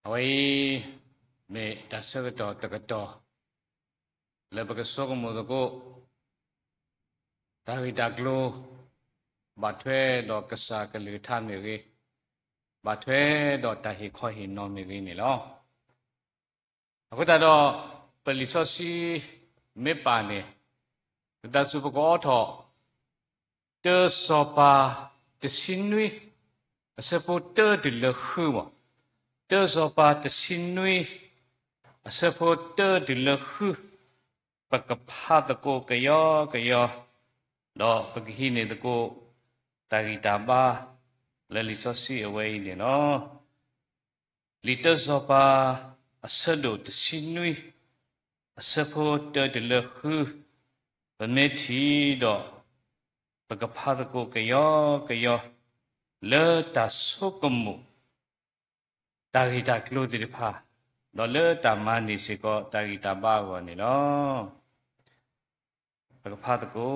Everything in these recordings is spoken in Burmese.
Awai me dasagato tagato lebagasogo modogo daglo batwe do kasa kalita mege batwe do tahi khohi no mege ni lo akuta do pelisosi me pane dasubago tho te sopa te sinui asapo te de lekhu mo te sopa te sinui asapo te de lekhu pakapha ta ko kayo lo paghi ne ta ko tagita ba le lisosi away ni no lite sopa asado te sinui asapo te de lekhu pameti do pakapha ta ko kayo le ta sokomu tagita klo di pha do le ta mani se ko tagita ba ko ni no pakapha ta ko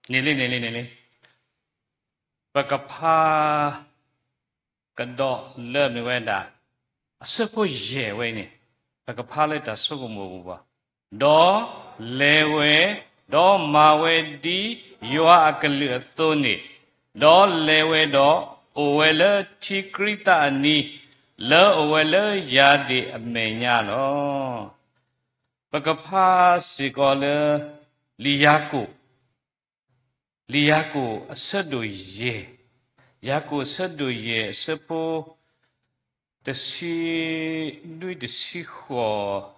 Nili pakapha kado le mi weda asapo ye we ni pakapha le ta sokomu ba do lewe do mawe di yoa akali athoni do lewe do owele chikrita ani le owele yadi amenya lo pakapha sikole liyako asado ye yako asado ye sepo tesi ho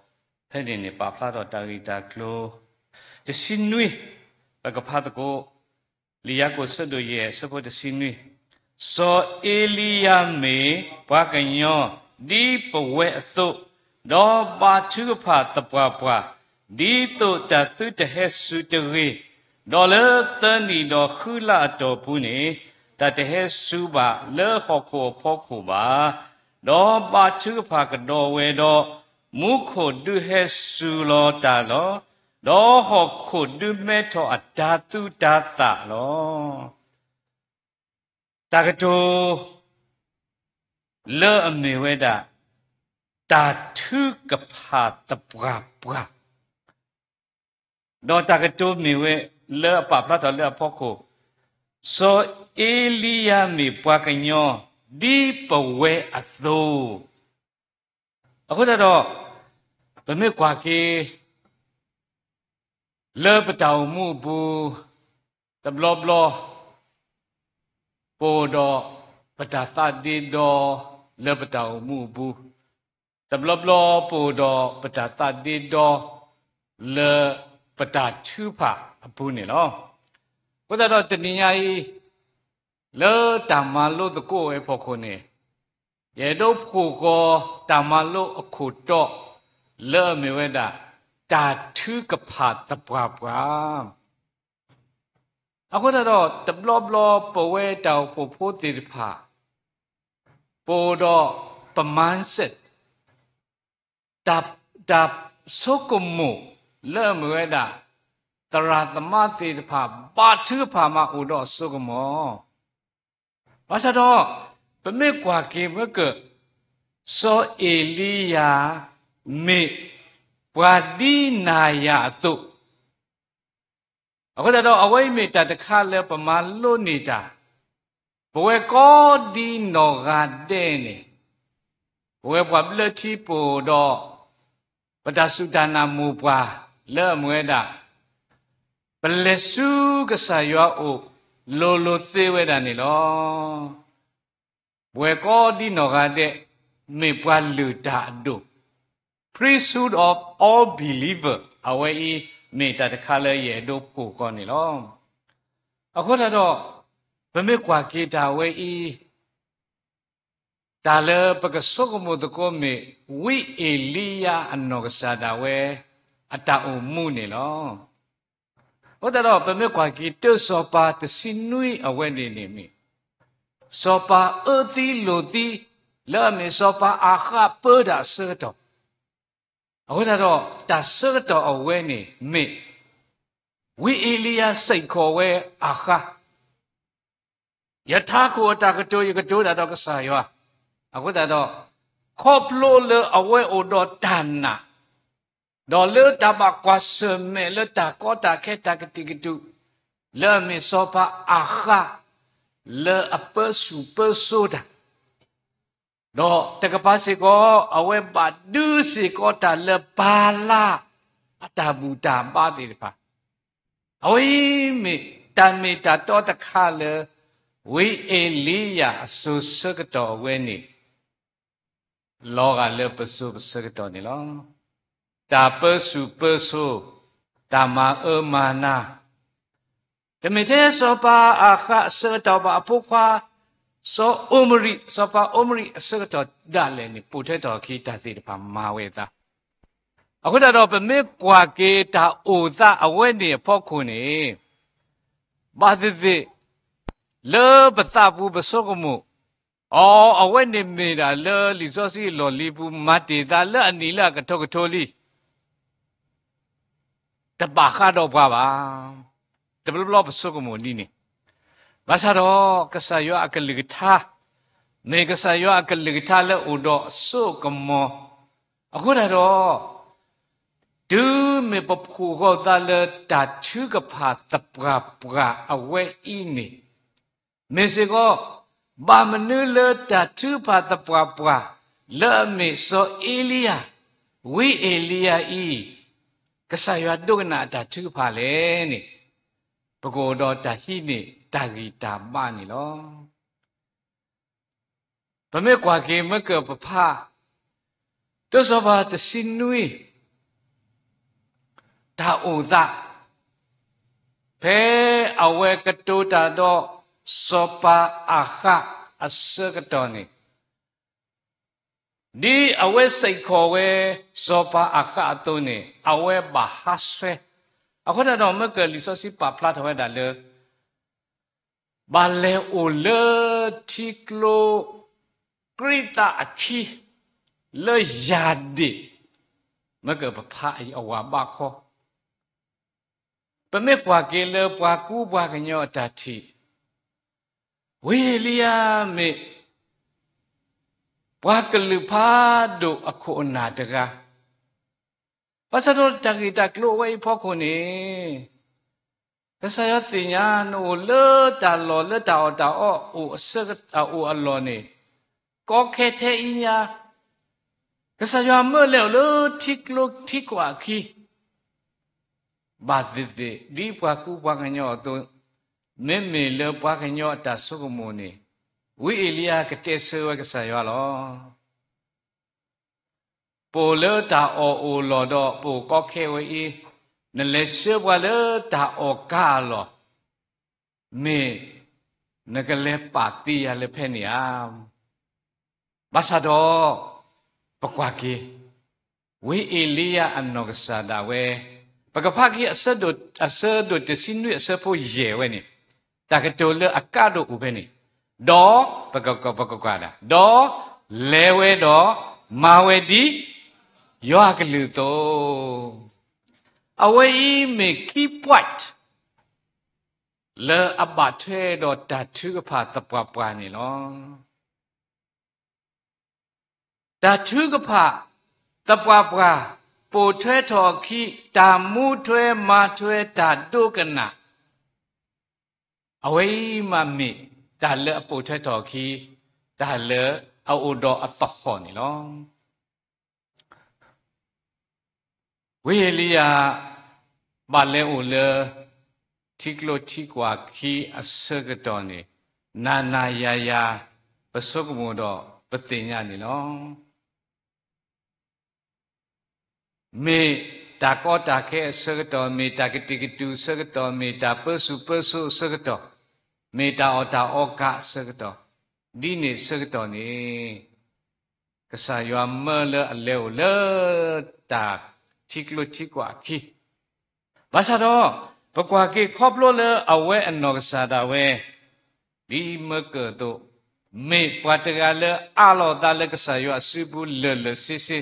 hedine pa pla do tagita klo tesi nui pakapha ko liyako asado ye sepo tesi nui so elia me pakanyo di pawe atho do ba chu pha tapwa di to ta tu te hesu te re do le tani do khula to pu ni ta te hesu ba le khokho phokho ba do ba chu pha ka do we do mu kho du hesu lo ta lo do ho kho du me tho adatu ta ta lo tagato le ame weda ta thu kapha tapra do tagato me we le pa pla ta le phoko so elia me pwa kanyo di pawe atho akho da ba me kwa ke le pataw mu bu ta blo po do patasa di do le pataw mu bu ta blo po do patasa di do le pata chu pha apu ni lo ko da do tniya yi le tamma lo to ko e phokho ni ye do pho ko tamma lo akho to le me we da ta thu ka pha tapwa ako da do ta blo po we taw pho ti pha po do paman set tap sokomu le me we da ตระธรรมะเตตภาบาทึภามาอุดอสุกมอว่าซะดอปะเมกว่าเกมกะโซเอลียาเมปวาดีนายาตุအခုတော့အဝိမေတ္တတခါလဲပမာလို့နေတာဘဝကောဒီနောဂတဲ့နေဘဝဘဝလတိပိုတော့ပဒသုဒနာမူပွားလဲမွဲတာပလက်စုကဆာယောအိုလိုသေးဝဲတာနေလောဘဝကောဒီနောဂတဲ့မေပွားလူတာတို့ priesthood of all believer အဝိမေတ္တတခါလဲရဲ့တို့ပို့ကောနေလောအခုတော့ဗမေကွာကေတာဝဲဤဒါလပကဆုကမုတကောမေဝိအေလီယာအနောကစားတာဝဲအတအုံမှုနေလောဟုတ်တော့ဗမေကွာကေတောစောပါတစီနွိအဝဲနေနေမိစောပါအသီလိုသီလာမေစောပါအခပဒါစေတော့အခုတော့ဒါစေတော့အဝဲနေမိဝိအေလီယာစိတ်ခေါ်ဝဲအခယထာကိုတာကတိုယကတိုတာတော့ကစားရောအခုတော့ခေါပလိုလအဝဲအိုတော့တန်နာဒေါ်လတဘကွာစမဲလတာကောတာခဲတာကတိကတူလဲမေစောပါအခလဲအပစုပဆိုတာတော့တကပါစီကိုအဝဲပါဒုစီကိုတာလဲပါလာအတဘူတာပါတိပါအဝိမေတမေတာတော့တခါလဲဝိအေလီယာအဆုစကတော်ဝဲနေလောကလည်းပစုပစကတော်နေလောတာပစုပစုတမအမနာတမေသေးစောပါအခစကတော်ပါအဖို့ခွာစောအုမရိစောပါအုမရိအစကတော်ဒါလည်းနေပုထဲတော်ခိတသိတပါမာဝေတာအခုတော့ပမေကွာကေတာအိုသာအဝဲနေဖို့ခုနေဘာသိလေပသဘူးပစောကမှုအော်အဝဲနေမိတာလေလီစောစီလော်လီဘူးမတ်တေတာလေအနီလာကထောကထောလီတပါခါတော့ပါတဘလဘပစောကမှုနီနေဘာသာတော့ကဆာယောအကလိကထားမေကဆာယောအကလိကထားလေဥတော့စောကမောအခုတော့ဒူမေပပူကောတာလေတာချုကဖာတပရာပရာအဝဲအင်းနေမေစေကိုဘာမနုလတာသူပါတပွားပွားလဲမေစောအေလီယာဝိအေလီယာဤကဆာယဒုကနာတာသူပါလေနေပကိုတော်တဟိနေတာဂီတာမနေလောဗမေကွာကေမကပဖာတောစဘာတစင်နွေဒါအိုသာဖဲအဝဲကတိုတာတော့စောပါအခအစကတော်နေဒီအဝဲစိတ်ခေါ်ဝဲစောပါအခအတုံးနေအဝဲဘာဟာဆွဲအခုတော့မကလီစောစီပါဖလာထဝဲတာလေဘာလေအိုလေတီကလိုဂရိတာအခီလေယာဒီမကပဖာအဝါဘာခေါ်ပမေကွာကေလေပွားကူပွားကညောတတိဝေလီယာမေပွားကလူဖာဒိုအခုနာတကာပါစတော်တဂီတကလိုဝဲဖို့ခုနေကဆယတိညာနိုလေတာလောလေတာတာအိုအစကအိုအလောနေကောခဲတဲ့အညာကဆယမလေလို့ထိကလုထိကွာခီဘာဒီဒီပွားကူပွားကညောတော့မေမေလပွားကညောတာဆုကမုန်နေဝိအေလီယာကတဲ့ဆွဲကဆာယောလောပိုလတာအိုလောတော့ပိုကောခဲဝေနလေဆွဲဘွာလတာအိုကာလောမေနကလေပါတီရလေဖဲနေအာဘာသာတော့ပကွာကေဝိအေလီယာအနောကဆာဒါဝဲပကဖာကေအဆဒတ်တစင်းနွေအဆဖို့ရဲဝဲနေတာကတိုလအကတော့ဥပဲနေဒေါ်ပကကွာတာဒေါ်လဲဝဲတော့မာဝဲဒီယောကလူတော့ away me keep white le abathe do ta thu ka pha tapwa pwa ni lo ta thu ka pha tapwa pwa po thwe tho khi ta mu thwe ma thwe ta do kana away ma me ta le po thwe tho khi ta le au do a fa kho ni lo we liya ba le o le tiklo tikwa khi asagato ni nana ya pasok mo do patinya ni lo me ta ko ta ke asagato me ta ke tikitu asagato me ta persu asagato me ta oka asagato di ni asagato ni kasaywa mele aleo le ta tiklo tikwa khi basa do bakwa ke khoplo le awe anokasada we li meke to me pwataga le alo da le kasayo asibu le sisi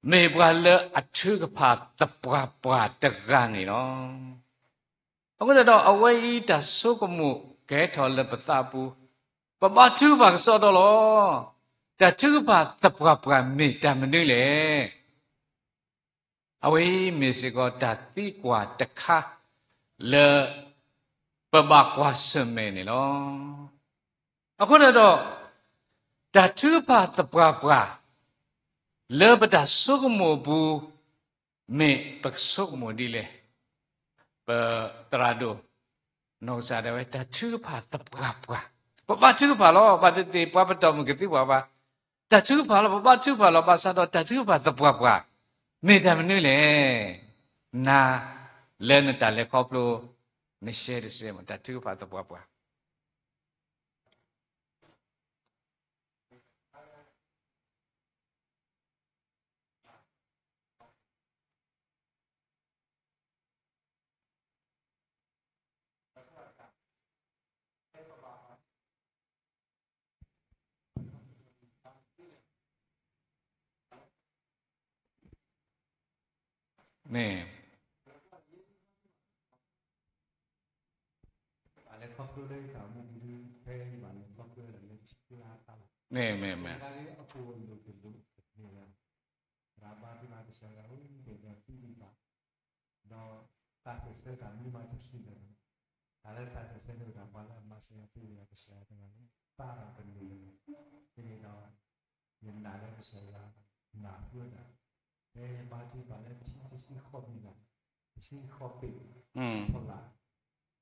me bwa le athu ka pha tapwa pwa taga ni no ako da do awe ta sokomu ke tho le patapu papa thu ba so do lo ta thu pa tapwa pwa me ta mnu le away musico dati qua takha le baba qua seme ni lo ako na do datu pa tapwa le bada sugmo bu me pak sugmo di le pa trado no sa de datu pa tapwa baba tu pa lo ba de pa pa to mo ke ti ba datu pa lo baba tu pa lo ba sa do datu pa tapwa me ta mnu le na le na ta le khoplo ne share de se ma ta tu pa ta bwa ne me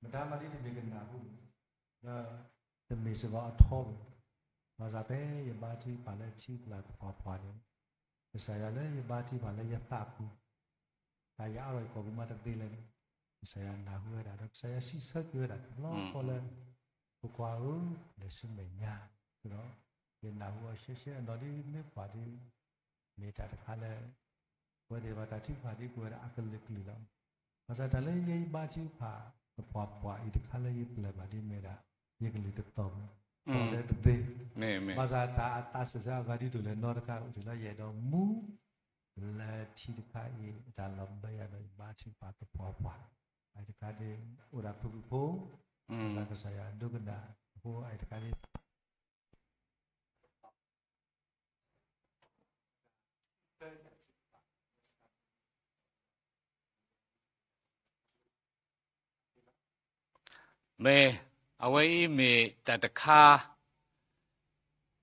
Madame Ali de Begenahu, the Miserable Tom, Mazabe, Yabati, Palachi, like Papani, the Sayale, Yabati, Palaya Tapu, Ayara, Kogumata Dylan, the Sayana, who had a Sayasi circuit at Long Holland, Pukwaru, the Sumenya, you know, the Nahu Shisha, and not even party made at a color, where they were at a party where Akal Liklila. Mazatale, Yabati Pa. Papa, it color you play, but he made a yiggle the thumb. Let the Mazata Tassa Gadi to the Norca to the Yedo Moo, let Chidikai, Dalamba, and Marching Papa Papa. I decide Ura Pupo, like I say, Dugana, who I decide. me away me ta ta kha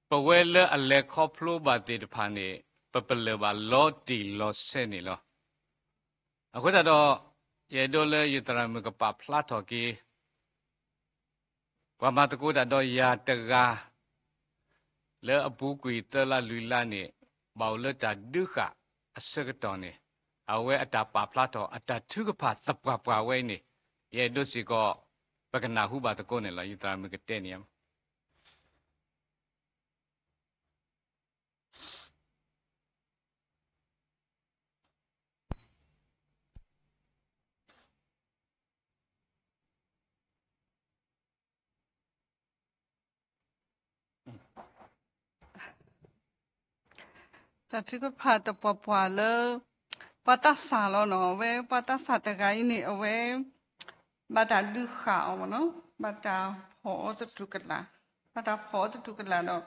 pa we le a le khoplo ba ti de pha ni pa pa le ba lo ti lo se ni lo ako da do ye do le yu tra me ka pa phla tho ki kwa ma ta ko da do ya ta ga le a pu kwi ta la lu la ni ba le ta du kha a se ka to ni awe ata pa phla tho ata thu ka pha ta pa we ni ye do si koปกนาหูบาตะโกเนี่ยละยิตรามือกเตเนี่ยแต่ที่ก็พาตะปวเลย ปัตตาสาลเนาะเวปัตตาสาตะกายนี่เอาไว้บัดดาดูขาวเนาะบัดดาพอจะตุกละบัดดาพอจะตุกละเนาะ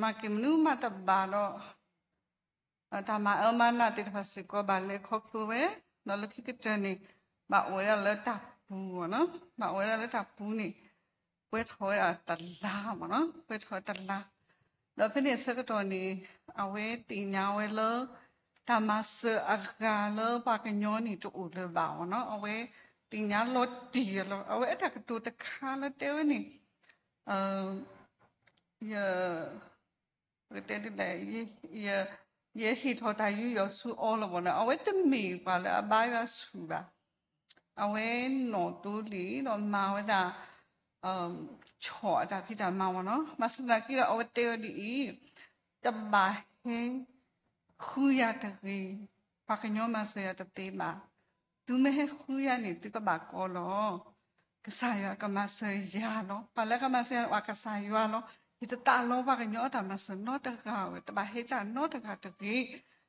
มากิมนูมาตบาเนาะตามามานาติดภาษีก็บาเลครอบครัวเวเนาะแล้วคิดก็เจอนี่บาโอ้ยแล้วตับปูเนาะบาโอ้ยแล้วตับปูนี่เวทหอยตะลาเนาะเวทหอยตะลาแล้วพี่เนี่ยสักตัวนี้เอาไว้ตีเงาไว้เลยทำมาเสืออากาเลยปากย้อนนี่จะอุดเลยเบาเนาะเอาไว้ตีเงารถจีเราเอาไว้ถ้ากระตูตะคาแล้วเต้านี่อย่าเต้นได้อย่าหิทอดายุยสู้all แล้วนะเอาไว้จะมีกว่าเลยบายว่าสู้บ่เอาไว้หนอตูลีหนอมาไว้ด่าchọจากพี่ดามาเนาะมาสนากี้เราเอาไว้เตอดีจะบาเฮคุยาตะกีปากย้อนมาเสียตะเตมาตูไม่ให้คุยานี่ตูก็บากอลอกษายก็มาเสียเนาะปาแล้วก็มาเสียว่ากษายว่าเนาะที่จะตาโลปากย้อนแต่มาเสียนอตะกาแต่บาเฮจานอตะกาตะกี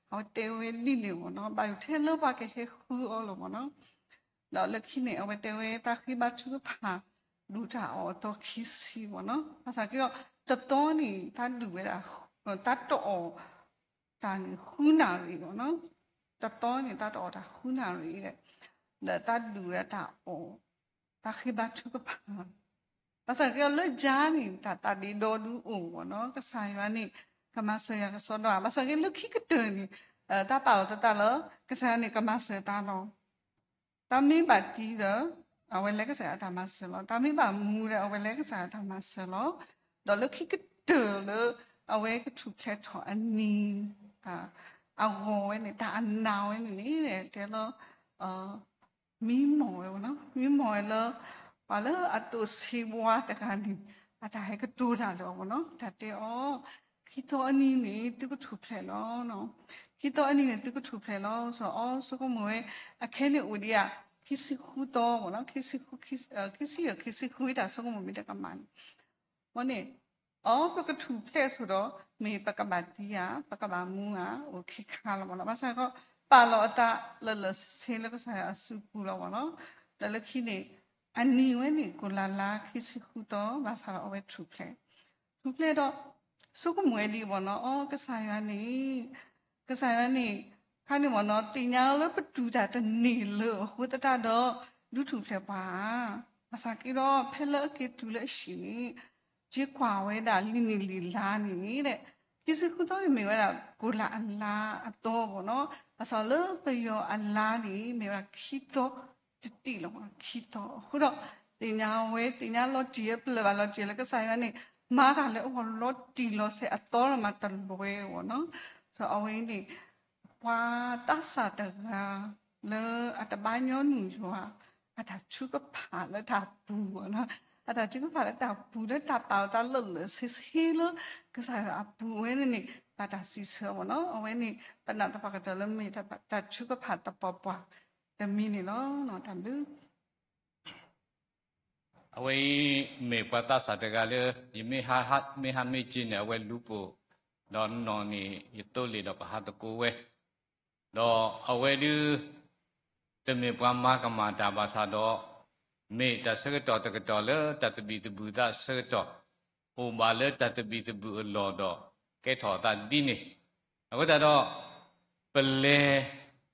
เอาเตวนี่เนี่ยวเนาะบาอยู่เทเลปากเฮคุยอลเนาะแล้วเลิกขี้เนี่ยเอาไว้เตวปากขี้บาชุกผาดูจ่าอ๋อตัวคิดสิวะเนาะภาษาที่เราจะต้นนี่ถ้าดูเวลาตัดตัวการหุ่นนารีวะเนาะจะต้นนี่ตัดตัวแต่หุ่นนารีเลยเดี๋ยวตัดดูเวลาตาอ๋อตาคิดบ้าชุกผาภาษาที่เราเลิกจ้านี่ตัดดีโดดูอุ่นวะเนาะก็ใส่ว่านี่ก็มาเสียก็สอนว่าภาษาที่เลิกคิดก็เดินนี่ตาเปล่าตาแล้วก็ใส่นี่ก็มาเสียตาเราตามีบาดจีเด้อเอาไว้เล็กก็ใส่ธรรมะเสร็จแล้วตาไม่แบบมูเลยเอาไว้เล็กก็ใส่ธรรมะเสร็จแล้วเดี๋ยวเลิกคิดก็เจอเลยเอาไว้ก็ถูกแค่ถออันนี้เอาโง่ไว้ในตาอันนาวไว้ในนี้เลยเดี๋ยวเรามีหมอยวะเนาะมีหมอยแล้วพอแล้วอัตุสีบัวแต่การนี้อาจจะให้ก็ดูได้เลยวะเนาะแต่เดี๋ยวคิดตัวอันนี้นี่ตัวก็ถูกแผลแล้วเนาะคิดตัวอันนี้นี่ตัวก็ถูกแผลแล้วส่วนสุก็มวยแค่เนี่ยอุดยาคิดสิคู่โตวะเนาะคิดสิคู่แต่สกุลมันไม่ได้กำมันวันนี้ปกติถูกเพลสสุดแล้วมีปกติดีปกติมูโอเคค่ะแล้วนะภาษาก็ปาลอตาเลเซลก็ใส่สุกุลแล้วเนาะแล้วคิดเนี่ยอันนี้เว้ยนี่กุลาลาคิดสิคู่โตภาษาเอาไว้ถูกเพลดอกสกุลมวยดีวะเนาะก็ใส่วันนี้ข้านี่มันเนาะตีนี้แล้วไปดูจากตัวนี้เลยหัวตาดอดูถูกเพลป่าภาษากี่รอบเพลเกิดดูเลยสิจีกว่าไว้ด่าลินิลิลานี่แหละคิดสิคุณต้องมีเวลากุลาอัลลาอัตโตเนาะภาษาเลิกไปยออัลลานี่มีเวลาคิดโตจิตติลงมาคิดโตคุณต้องตีนี้เราจีบเลยว่าเราจีบแล้วก็ใส่ว่านี่มากันเลยโอ้เราจีเราเสียอัตโตมาตลอดเนาะส่วนเอาไว้นี่ว่าตัดสัตว์เลยอัตบ้านย้อนหนูชัวอัตชุกผ่านแล้วตาปูนะอัตชุกผ่านแล้วตาปูแล้วตาเปล่าตาหล่นเลยซิเลยก็ใส่ปูไว้นี่ตาตาซิเสือวะเนาะเอาไว้นี่เป็นนักตาปากจะเริ่มมีตาชุกผ่านตาปอแต่มีนี่เนาะทำดื้อเอาไว้เมฆปัตตาสัตว์กันเลยยิ่งไม่หาไม่จีนเอาไว้ลูปูดอนนอนนี่ยิ่งโตเลยดอกหาตะกูเว้ดอเอาไว้ดูแต่เมื่อปามากมาตาบาสาดอเมื่อแต่เสกต่อตะกต่อเลยแต่ตบีตบูตาเสกต่อโอบาเลยแต่ตบีตบูลอดอแกถอดตาดีนี่เอาก็แต่ดอเปล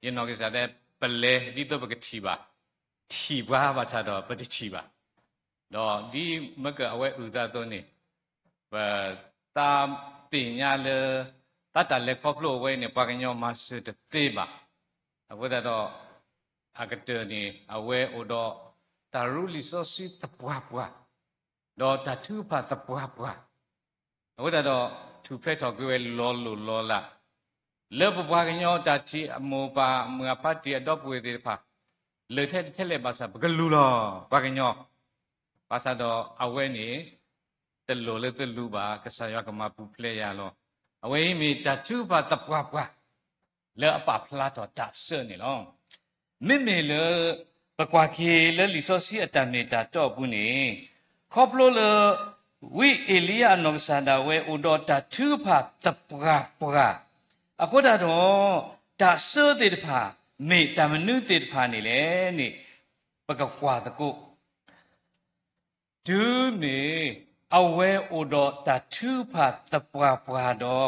ยันนอกิสาได้เปลดีตัวปกติบ้าบาสาดอปฏิชีบ้าดอดีเมื่อเอาไว้อุตาตัวนี่ตามปีญาเลยตัดเล็กครอบครัวไว้เนี่ยปากยอมาสุดเต็มบ่เอาไว้แต่ดออากาศนี่เอาไว้อุดอตารุลิโซสิตปัวดอตาทูพาตปัวเอาไว้แต่ดอทูเพลทอกไว้ลอละเลิกปากยอตาชีโมปาเมื่อพัดที่ดอกไว้เดี๋ยวพาเลยเทเลภาษาปากลูลอปากยอภาษาดอเอาไว้นี่ตะโลเลยตะลูบากษายกมาปูเพลยาลอเอาไว้มีตาชูปาตปัวแล้วปาพลาตอตาเสนี่ลองไม่เลยปกว่าคีแล้วลิโซซีอัตเมตาตอบุนี่ครอบโลเลยวิเอลียานกซาดาเวอุดอตาชูปาตปัวอะโคดาดอ ta sơ de pha me ta menu de pha ni le ni ba ka kwa ta ko du me awe odo ta tu pha ta pwa do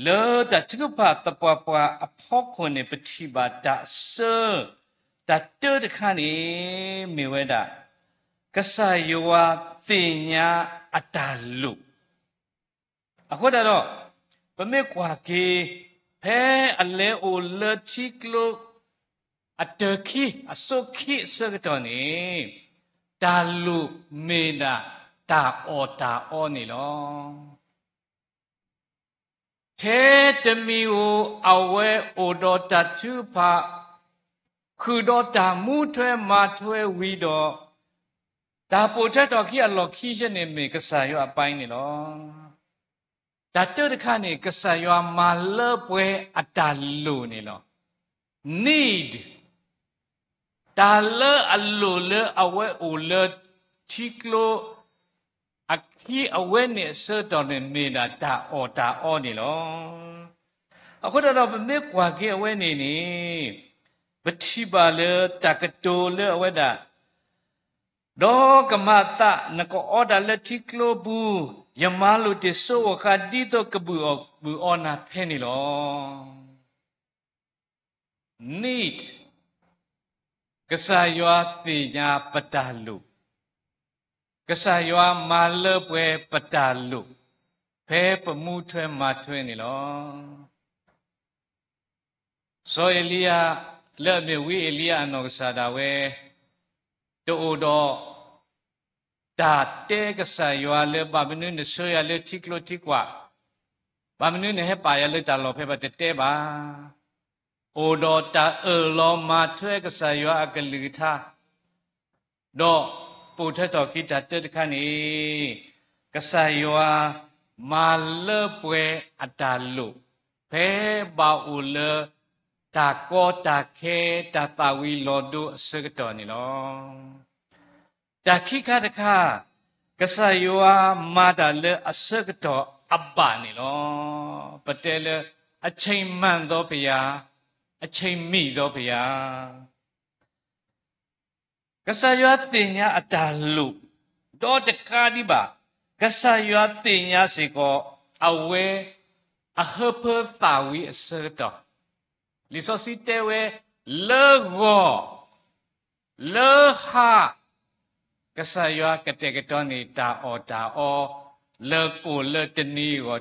le ta tu pha ta pwa a phok ko ne pthi ba ta sơ ta te de kha ni me we da ka sa yo wa tin nya atalu အခုတော့ဗမေကွာကေဖဲအလဲအိုလတိကလိုအတခိအစုခိစကတော်နေတာလူမေနာတာအောနေလောထဲတမီကိုအဝဲအိုတော်တတုဖာခုတော်တာမူထွဲမထွဲဝီတော်ဒါပိုချက်တော်ခိအလောခိရှနေမေကဆာယောအပိုင်းနေလော ဒါတုတ်ခါနေကဆာယွာမာလပွဲအတာလူနေလော need တာလအလူလအဝဲအိုလတိကလိုအခီအဝဲနေစတော်နေမေနာတာအောနေလောအခုတော့မမေကွာကေအဝဲနေနေပတိပါလေတကတိုလေအဝဲတာဒေါကမသနကောအော်ဒါလတိကလိုဘူး Yamalu te so wakadito kebu ona peni lo. Need. Kesaywa tinya petalu. Kesaywa malepwe petalu. Pe pemutwe matwe ni lo. So Elia lebe wi Elia ano kesadawe. To odo. တာတဲကဆာရွာလေဘာမနုနေဆွရလေတိကလိုတိကွာဘာမနုနေဟပါရလေတာလောဖဲပါတဲပါအိုတော်တာလောမာထွဲကဆာရွာအကလိထာတော့ပူထက်တော်ခိတာတဲတခဏနေကဆာရွာမာလပွဲအတာလုဖဲပါအိုလေတာကောတာခဲတာတဝီလောဒုအစကတော်နေလော တာခိခတခကဆာယောမာတာလေအစကတော့အပ္ပနေလောပတဲလေအချိန်မှန်သောဘုရားအချိန်မိသောဘုရားကဆာယောတင်ညာအတာလူတော့တကားဒီပါကဆာယောတင်ညာစီကိုအဝဲအဟပသာဝီအစကတော့လီဆိုစီတဲဝဲလေဂောလေဟာ ကဆာယောကတဲ့ကတော်နေတာအောလေကိုလေတနီကို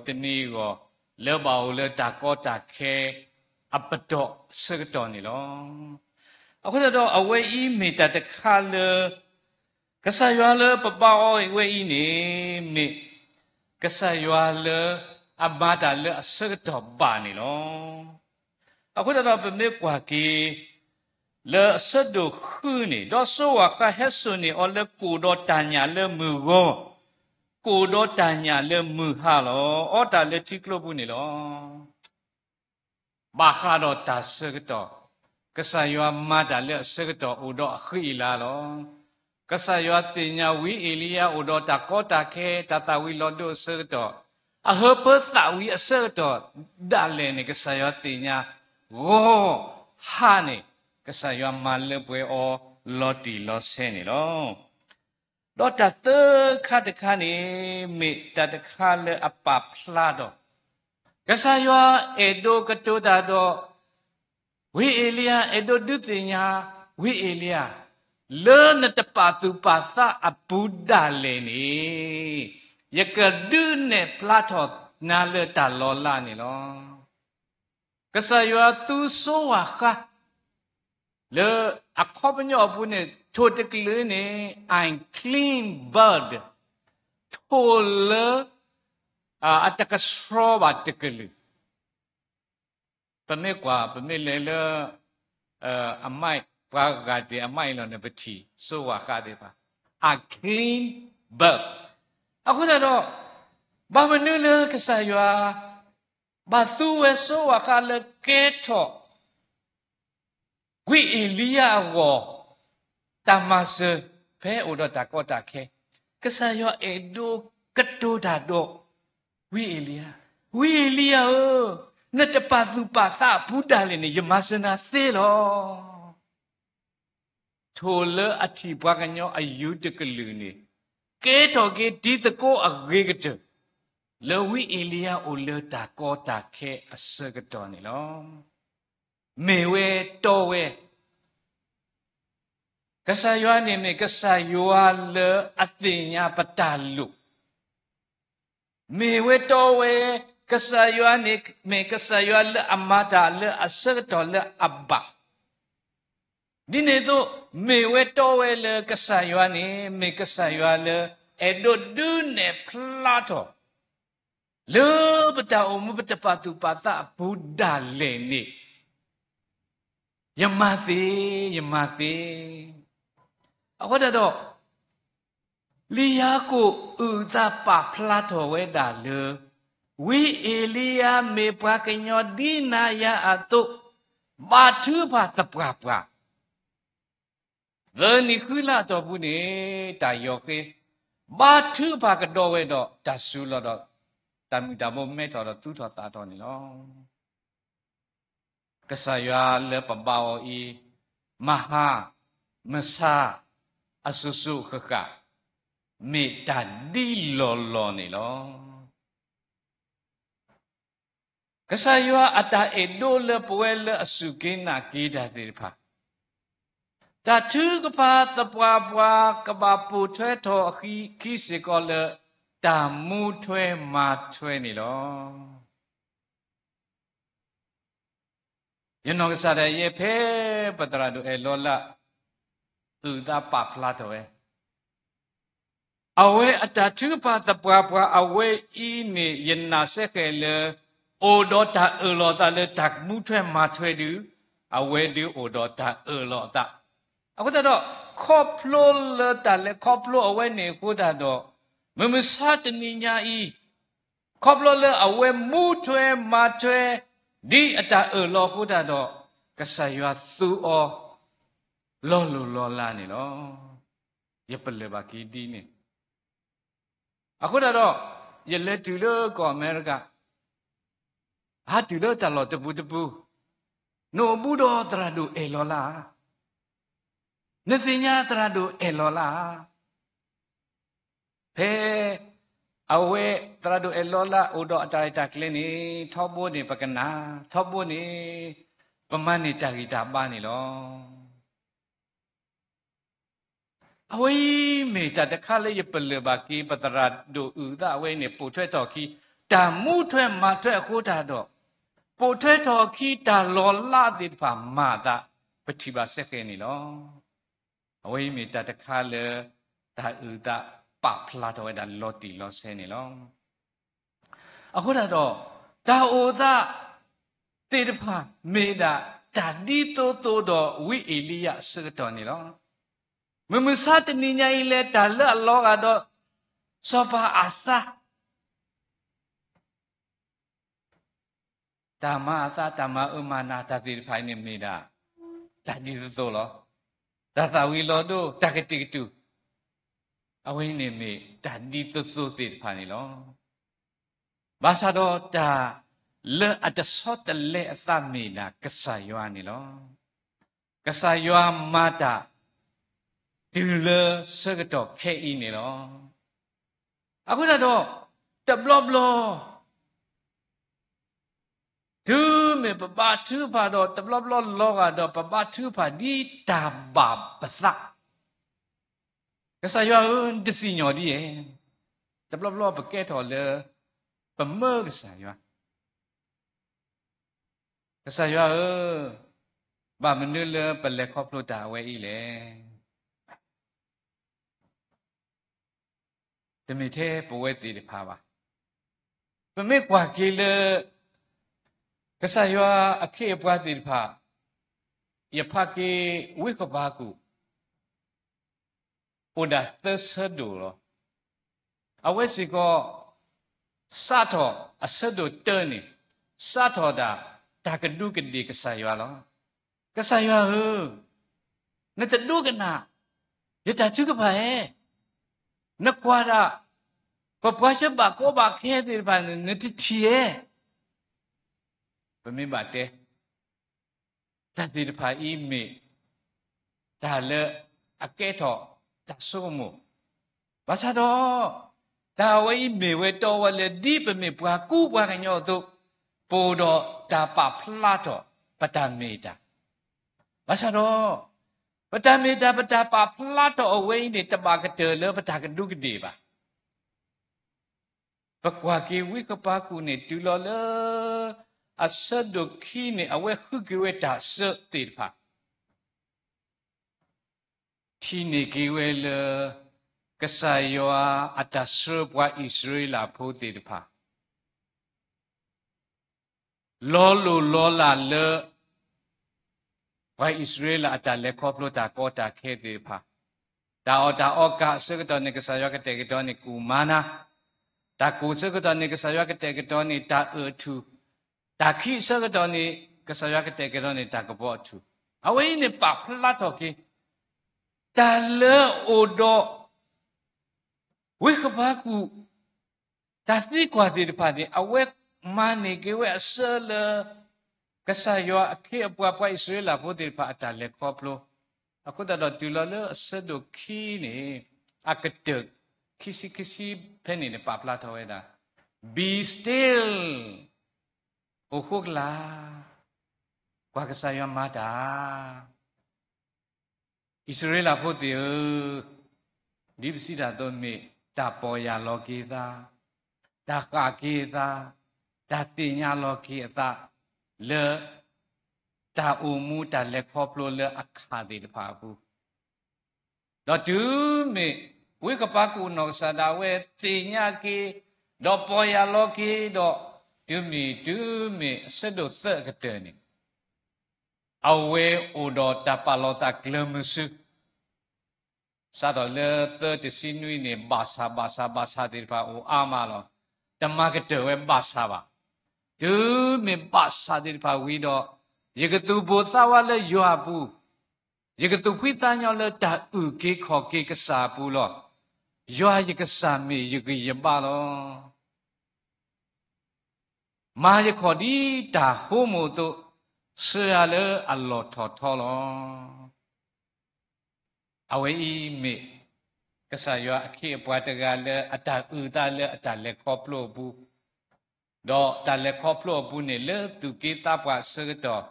လေဘောလေတာကောတာခဲအပတော်စကတော်နေလောအခုတော့အဝဲဤမေတ္တာတခါလေကဆာယောလေပပအောဝဲဤနေမေကဆာယောလေအဘာတာလေအစကတော်ပါနေလောအခုတော့ပမေကွာကီ le sedo khuni do so wa kha hesuni o le ku do tanya le mu go ku do tanya le mu ha lo o ta le tiklo bu ni lo ba kha do ta se do ka sa yo ma da le se do o do khi la lo ka sa yo tinya wi elia o do ta ko ta khe ta ta wi lo do se do a ho pe ta wi a se do da le ni ka sa yo tinya wo ha ni ကဆာယောမာလေပွဲအောလော်တီလော်ဆဲနေလောတော့တတခတ်တခါနေမိတတခါလေအပဖလာတော့ကဆာယောအေဒိုကတိုတာတော့ဝိအေလီယာအေဒိုဒုတိညာဝိအေလီယာလေနတပါသူပါသအဗုဒ္ဓလေနေယကဒုနဲ့ဖလာတော့နာလေတလောလာနေလောကဆာယောသူဆိုဝါခါ le akopnyo bune totekle ne ein clean bird tole ataka sroba tekle pame kwa pame le amai kwa ga de amai lo ne pati so wa kha de ba a clean birdအခုတော့ဘာမနုလေကဆာယွာဘာသူဝဲဆိုဝါခါလေကဲထော့ Gui Elia go tamas pe odo ta ko ta khe kasayo edo kato da do Gui Elia o နှစ်တပါသူပါသဘုဒ္ဓလည်းနေယမစနာသေးလောထိုလအတိဘွားကညောအယူတကလူနေကဲတော်ကေဒီတကိုအဂေကတလေဝိအေလီယာအိုလတာကောတာခဲအစကတော်နေလောမေဝဲတော်ဝဲကဆာယောနေမေကဆာယောလအသိညာပတလူမေဝဲတော်ဝဲကဆာယောနေမေကဆာယောလအမတာလအစကတော်လအဘဒီနေ့တော့မေဝဲတော်ဝဲလကဆာယောနေမေကဆာယောလအဒိုဒုနေဖလာတော်လေပတာအမပတပတုပတာဘုဒ္ဓလည်းနေယမသေအခုတော့လီယာကိုဥဒပဖလာတော်ဝဲတာလေဝိအေလီယာမေပွားကညောဒီနာယာအတုဘာသူဘာတပရာပရာဝနိခလာတော်ဘူးနေတာယောခေဘာသူဘာကတော့ဝဲတော့တဆူလို့တော့တမီတမမဲတော်တော့သူတော်တာတော်နေလောကဆာယာလေပပောဤမဟာမဆာအဆုစုခကမေတ္တာဒီလောနေလောကဆာယောအတာအေဒိုလေပွဲလေအစုကိနာကိဒါတိဖာတထုကပါသပွားပွားကဘာပူထွဲတော်အခီခိစေကောလေတာမူထွဲမာထွဲနေလောယနောကစားတဲ့ရေဖဲပတရာတို့အဲလောလဥဒပဖလာတော်အဲအဝဲအတထုပါသပွားပွားအဝဲဤနေယနာဆက်ခဲလေအိုဒေါ်တာအလောတာလေတမူထွဲမာထွဲတူအဝဲတူအိုဒေါ်တာအလောတာအခုတော့ခေါပလိုလတာလေခေါပလိုအဝဲနေကိုတာတော့မမစာတနိညာဤခေါပလိုလအဝဲမူထွဲမာထွဲဒီအတာအလောကိုတာတော့ကဆာယောသူအောလောလာနေလောယပလေဘာကီဒီနေအခုတော့ယလက်တူလို့ကောအမေရိကဟာတူလို့တလောတပူနိုဘူးတော့တရာတို့အေလောလာနသိညာတရာတို့အေလောလာဖဲအဝဲတရာတို့အေလောလာဥတော့အတာတာကလင်းနေထောဖို့နေပကနာထောဖို့နေပမန်နေတာဂီတာပါနေလောအဝေးမေတတခါလေးပလဘကီပတရာတို့ဥဒအဝေးနေပူထွဲတော်ခီတာမှုထွဲမထွဲခိုးတာတော့ပူထွဲတော်ခီတာလောလာတိဖာမာတာပတိပါဆက်ခဲနေလောအဝေးမေတတခါလေတာဥဒပဖလာတော်ဒါလောတီလောဆဲနေလောအခုတော့တာအိုသာတေတဖာမေတာတာဒီတိုတော့ဝိအေလိယစကတော်နေလောမမစာတနိညာလေတာလအလောကတော့စောပါအစာဓမ္မအစာဓမ္မဥမာနာတတိဖိုင်နေမိတာတာဒီတိုလောဒါသဝီလောတို့တကတိတုအဝိနေမိတာဒီတိုသိဖိုင်နေလောဘာသာတော့တာလေအတဆောတလေအသမီနာကဆာယောနေလောကဆာယောမာတာဒီလေစကတော့ခဲအင်းနေလောအခုတော့တဘလဘလဒူမေပပသူပါတော့တဘလဘလလောကတော့ပပသူပါဒီတာဘာပသကဆာယောဒစီညော်ဒီရဲ့တဘလဘလပကဲတော်လေပမေကဆာယောကဆာယောဘာမနုလေပလက်ခေါပလိုတာဝဲဤလေတမိသေးပဝဲတိဖာပါပမေကွာကီလေကဆာယောအခေပွားတိဖာယဖကေဝိကဘာကုဩဒါသဆဒူရောအဝဲစီကောစာတော်အဆဒူတဲနေစာတော်ဒါတာကဒုကတိကဆာယောလောကဆာယောဟနတဒုကနာယတချုကပါရဲ့နကွာရာပပရှဘကိုဘာခဲတဲ့ဘာနတိချီရဲ့ me bate. That the pa me. Dale a keto. That's so more. Basado. Da way me we do le deep me bua ku bua kanyo to. Podo da pa plato. Patameda. Basado. Patameda patapa plato away ni tabaka le pataka dugdiba. Pakwaki wikapaku ni tulola. A sado kine awe hugiweta se tirpa. Tini giwele kasayoa atasrubwa Israela potirpa. Lolo lola le wa Israela atale koplo ta kota ketirpa. Ta oka segedone kasayoa ketegedone kumana. Ta ku segedone kasayoa ketegedone ta etu. Taki sagadoni kasayaka tekedoni takabotu. Away ni pa platoki. Tale odo. Wikabaku. Tati kwa diripani. Awek mani giwe asala. Kasayo aki apa Israel po diripa atale koplo. Ako dado tulala asado kini. Akatek. Kisi penny ni pa plataweda. Be still. Okokla, kwa kasaya mada. Israel apote dipsida to me tapoya lokida, takakida, tatinya lokida, le ta umu ta le koplo le akadi de papu. Do tu me we kapaku no sadawe tinya ki do poya loki do. Do me, sedo third turning. Away odo tapalota glemusu. Sado le third sinui ne basa dirpa o amalo. The market we basava. Do me basa dirpa wido. Yigatu botawale yuabu. Yigatu pitanyole ta uki koki kasapulo. Yua yikasami yuki yabalo. Maya kodi ta homo to seale allo totolo. Away me kasayo aki puatagale ata udale ata le koplo bu. Do ta le koplo bu ne le tu kita pa segeto.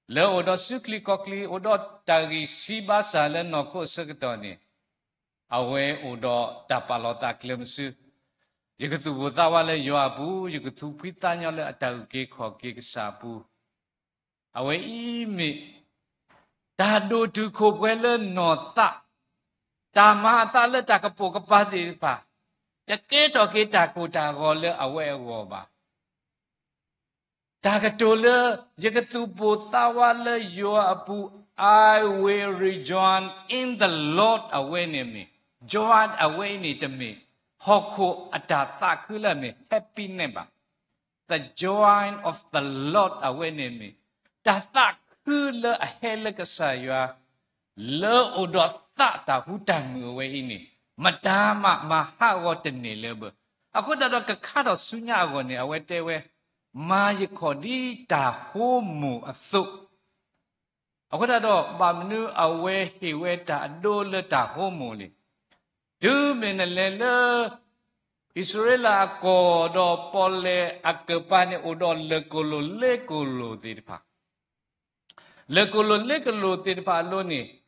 Le odo sukli kokli odo tagi siba sale noko segeto ni. Away odo tapalota klemsu. Yaitu botawale yoabu, yaitu pitanya le atau ke koki sabu. Awe imi, tado tu kopwele nota, tamata le takapo kapati pa. Yaketo kita kuta gole awe goba. Takatole, yaitu botawale yoabu, I will rejoin in the Lord away me. Join away ni to me. Hoko atata kula me happy neba. The joy of the Lord away me. Tata kula ahele kasaywa. Le odota ta hutamu away ni. Madama mahawotene lebe. Ako dado kakado sunya agone awetewe. Ma yikodi ta homu athu. Ako dado bamnu awe hiwe ta adole ta homu ni. Do menelele Israel ko do pole akepane odo lekolo dirpa. Lekolo dirpa loni.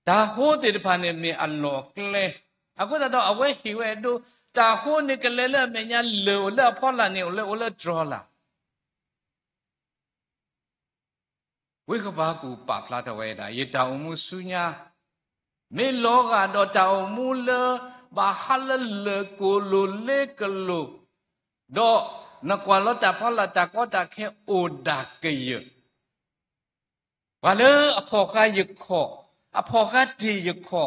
Ta ho dirpa ne me allo kle. Ako da do awe hiwe do ta ho ne kelele me nya le pola ne ole drola. We ko ba ku pa plata we da yeta umu sunya. Me loga do tau mula bahala le kolo do na kwalo ta pala ta kota ke oda ke ye wale apoka ye kho apoka ti ye kho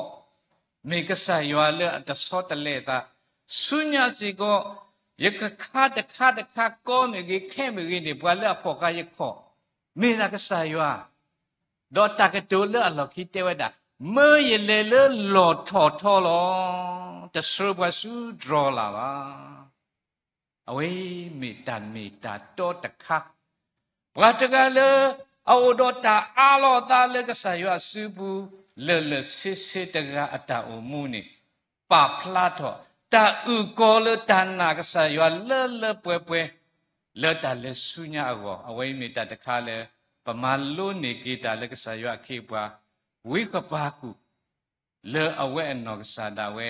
me ka sa yo le ta so ta le ta sunya si go ye ka kha ko me ge khe me ge ni wale apoka ye kho me na ka sa yo do ta ke to le alo ki te wa da me ye le lo tho lo the serve su draw la ba away me ta to ta kha ဘာတကလည်းအော်တော့တာအာလောသားလည်းကစားရစုဘူးလေစစ်စစ်တကအတာအမှုနေပါဖလာတော့တာဥကောလတနာကစားရလေပွဲလေတာလေဆုညာကောအဝိမေတ္တတခါလေပမာလို့နေကေတာလည်းကစားရခေပွားဝိကပါကုလေအဝဲအနော်ကစားတာဝဲ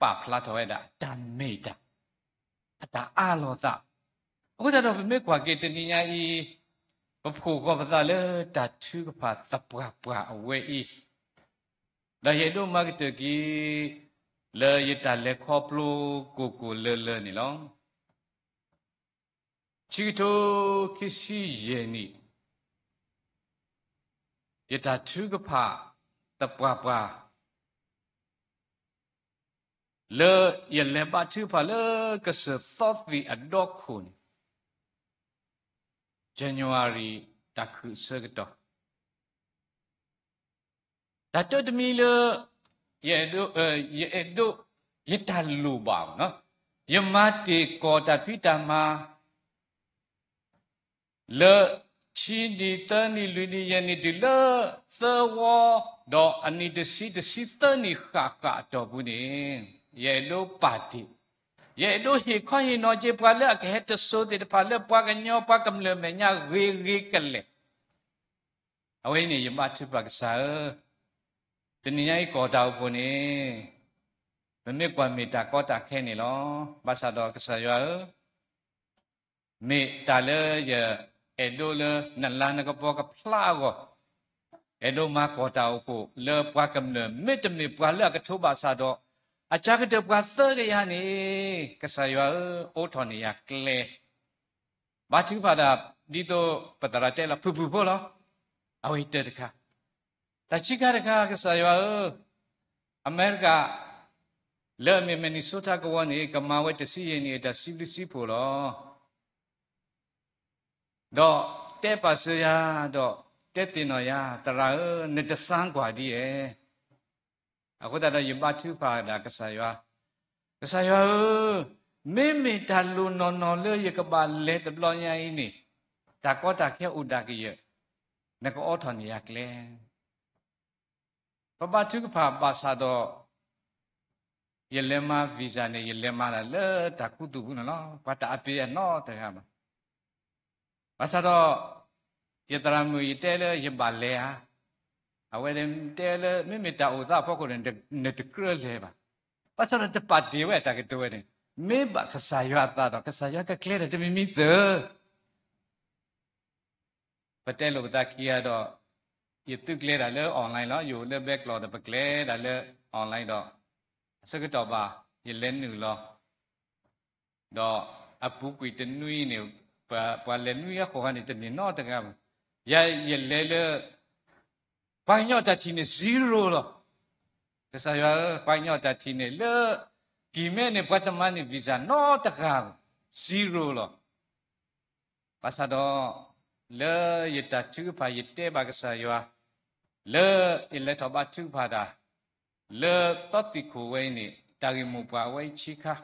ပါဖလာတော့ရတာတမေတာအတာအာလောသားအခုတော့ဘမေကွာကေတနိညာဤပဖို့ကပတာလေတထုကဖာသပွားအဝဲဤဒါရတို့မကတကီလေရတလေခေါပလိုကိုလေနီလောချီတိုခစီယေနီယတထုကဖာတပွားလေရလေပါထုဖာလေကစသောသီအဒေါခွန်January တခုစကတော့ဒါတော့တမီလရဲ့တို့ရတလူပါနော်ယမတေကောတဖိတမလေချီဒီတနီလူဒီယနီဒီလေသဝဒေါ်အနိတစီတစီတနီခါတော့ဘူးနေရဲ့တို့ပါတိye do hi kho hi no je pa le ke het so de pa le pa ga nyo pa kam le me nya ri kale awai ni yama chu pa ka sa tini nyai ko ta ko ni me kwa me ta ko ta khe ni lo ba sa do ka sa yo me ta le ye e do le na la na ka po ka phla ko e do ma ko ta ko le pa kam le me te me pa le ka tho ba sa doအချကတပွားသရရနေကဆာယောအိုထော်နေရကလေဘာတိပါဒဒီတော့ပတရတဲလာဖူဖို့လောအဝိတတခတချိကရခကဆာယောအမေရိကလဲမီမနီဆိုတာကဝနေကမာဝဲတစီရင်နေတာစီလူစီဖို့လောတော့တဲပါစရာတော့တဲတင်တော်ရတရာနေတဆန်းกว่าဒီရဲ့အခုတည်းရပါချူပါတာကဆာယောမိမိတလူနော်လေရကပါလေတဘလောညာဤနေတာကောတာခဲဥတာကြီးရနကောထော်နေရကလေပပချူပါပါစာတော့ရလဲမဗီဇာနေရလဲမလာလေတာကုတူဘူးနော်ဘာတာအပြေနော်တခါမှာပါစာတော့ရတရမူရတဲလေရပါလေဟာအဝဲတယ်တဲလေမိမိတာဥသာဖို့ကိုလည်းနေတကရလေပါဘာသာတပတ်ဒီဝဲတာကတော့နေမေဘကဆာယတာတော့ကဆာယကကလေတဲ့မိမိသပတဲလို့တာခီရတော့ရတုကလေတာလေအွန်လိုင်းလောယူလေဘက်လောတဲ့ပကလေတာလေအွန်လိုင်းတော့စကတော့ပါရလဲနူလောတော့အပူကွေတနွီနေပါလဲနွီရခေါ်ကနေတနေတော့တကရရလဲလေဘာညောတတီနေ0လောကစားရဘာညောတတီနေလေဒီမဲနေပတ်တမန်နေဗီဇာနော်တကား0လောပါစတော့လေရတချူဖာရတဲ့ဘာကစားရလေအလက်ထဘချူဖာတာလေတတိကိုဝဲနေတာဂီမူပါဝဲချီခါ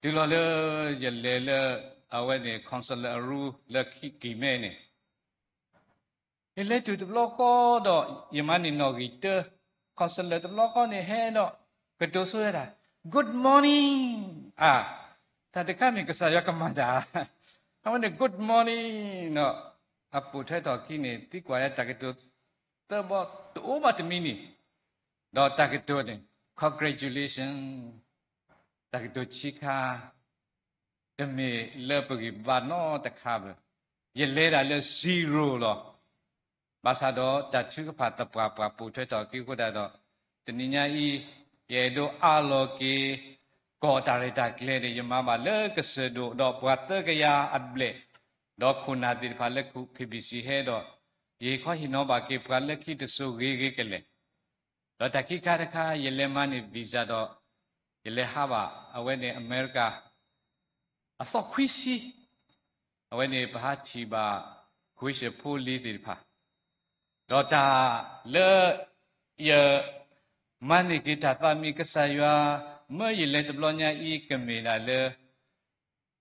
ဒီလိုလေရလေလေအဝဲနေကွန်ဆလရူလေခိမဲနေele tu tu bloko do yamani no gite consular tu bloko ne he no kedo so ya good morning ta de ka me ka sa ya ka ma da ha ne good morning no apu thai to ki ne ti kwa ya ta ke tu ta bo tu o ba te mi ni do ta ke tu ne congratulations ta ke tu chi kha de me le pu gi ba no ta kha ba ye le da le 0loဘာသာတော့တချုကဖတ်တပွားပူထွဲတော်ကိကိုတော့တနိညာဤရေတို့အလောကေကောတာရတာကလေရမမလကစဒိုတော့ပွားတကရအဘလေတော့ခုနာတိဖာလက်ခုခိဘီစီဟဲတော့ရေခွဟိနောဘာကေပွားလက်ခိတဆူရေကလေတော့တကိခါတခါရလေမနိဗီဇာတော့ရလေဟာဘာအဝဲနေအမေရိကအသောခွီစီအဝဲနေဘာချီဘာခွေးရှဖိုလီတိဖာတော့တာလေယမနိကိတာသမီကဆာယမယလေတဘလညာဤကမေနာလေ